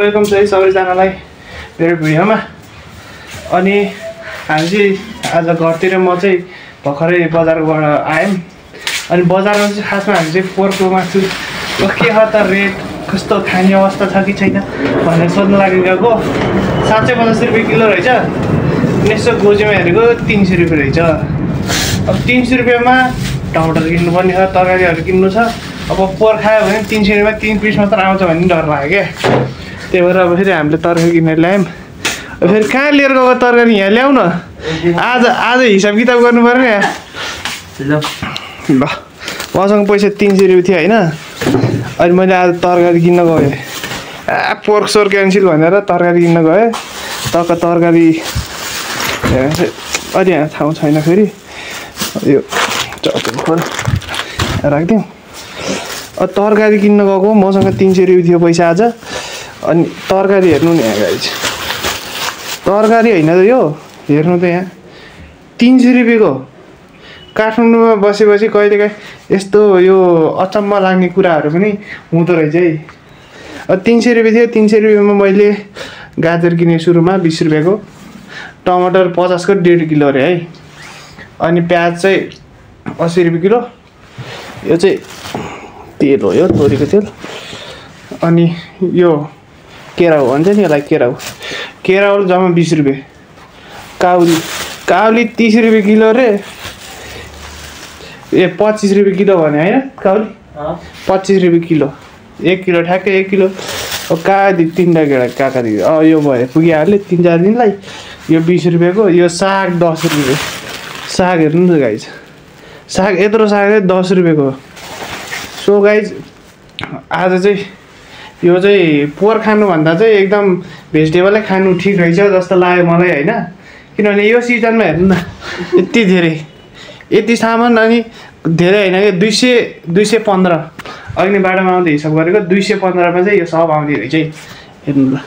Welcome छ है सबैजनालाई मेरो भिडियोमा। अनि हामी चाहिँ आज घरतिर म चाहिँ भर्खरै बजारबाट आयौँ। अनि बजारमा चाहिँ खासमा हामी चाहिँ पोर्कको मासु के छ त रेट, कस्तो खाने अवस्था छ कि छैन भनेर सोध्न लागि गएको। 750 रुपियाँ किलो रहेछ। यसो गोजीमा हेरेको 300 रुपियाँ रहेछ। अब 300 रुपियाँमा टमाटर किन्नुपर्ने छ, तरकारीहरू किन्नु छ। अब पोर्क खायो भने 300 रुपियाँमा 3 पिस मात्र आउँछ भन्ने डर लाग्यो क्या। त्यही भएर अब फेरि हामीले तरकारी किनेर ल्यायौँ। फेरि कहाँ लिएर गएको तरकारी यहाँ ल्याउन। आज हिसाब किताब गर्नु पर्यो नि। ल मसँग पैसा 300 रुपियाँ थियो होइन। अनि मैले आज तरकारी किन्न गएँ। पोर्क सोर क्यान्सिल भनेर तरकारी किन्न गएँ। तरकारी अलि यहाँ ठाउँ छैन। फेरि यो चटनी राखिदिउँ। तरकारी किन्न गएको मसँग 300 रुपियाँ थियो पैसा आज। अनि तरकारी हेर्नु नि यहाँ गाइज, तरकारी होइन त यो, हेर्नु त यहाँ 300 रुपियाँको। काठमाडौँमा बसेपछि कहिलेकाहीँ यस्तो यो अचम्म लाग्ने कुराहरू पनि हुँदो रहेछ है। 300 रुपियाँ थियो। 300 रुपियाँमा मैले गाजर किने सुरुमा 20 रुपियाँको, टमाटर 50 को 1.5 किलो अरे है। अनि प्याज चाहिँ 80 रुपियाँ किलो। यो चाहिँ तेल हो, यो तोरीको तेल। अनि यो केराउ भन्छ नि यसलाई, केराउ जम्मा 20 रुपियाँ। काउली 30 रुपियाँ किलो रे। 25 रुपियाँ किलो भने होइन, काउली 25 रुपियाँ किलो। 1 किलो ठ्याक्कै 1 किलो। अब कादी 3टा गेडा काका दिदी यो भयो, पुगिहाल्यो 3-4 दिनलाई। यो 20 रुपियाँको। यो साग 10 रुपियाँ। साग हेर्नु न गाइज, साग यत्रो साग 10 रुपियाँको। सो गाइज आज चाहिँ यो चाहिँ पोर्क खानुभन्दा चाहिँ एकदम भेजिटेबलै खानु ठिक रहेछ जस्तो लाग्यो मलाई होइन। किनभने यो सिजनमा हेर्नु न यति धेरै, यति सामान। अनि धेरै होइन कि 215 अघि नै बाटोमा आउँदै हिसाब गरेको 215मा चाहिँ यो सब आउँदै रहेछ है। हेर्नु ल।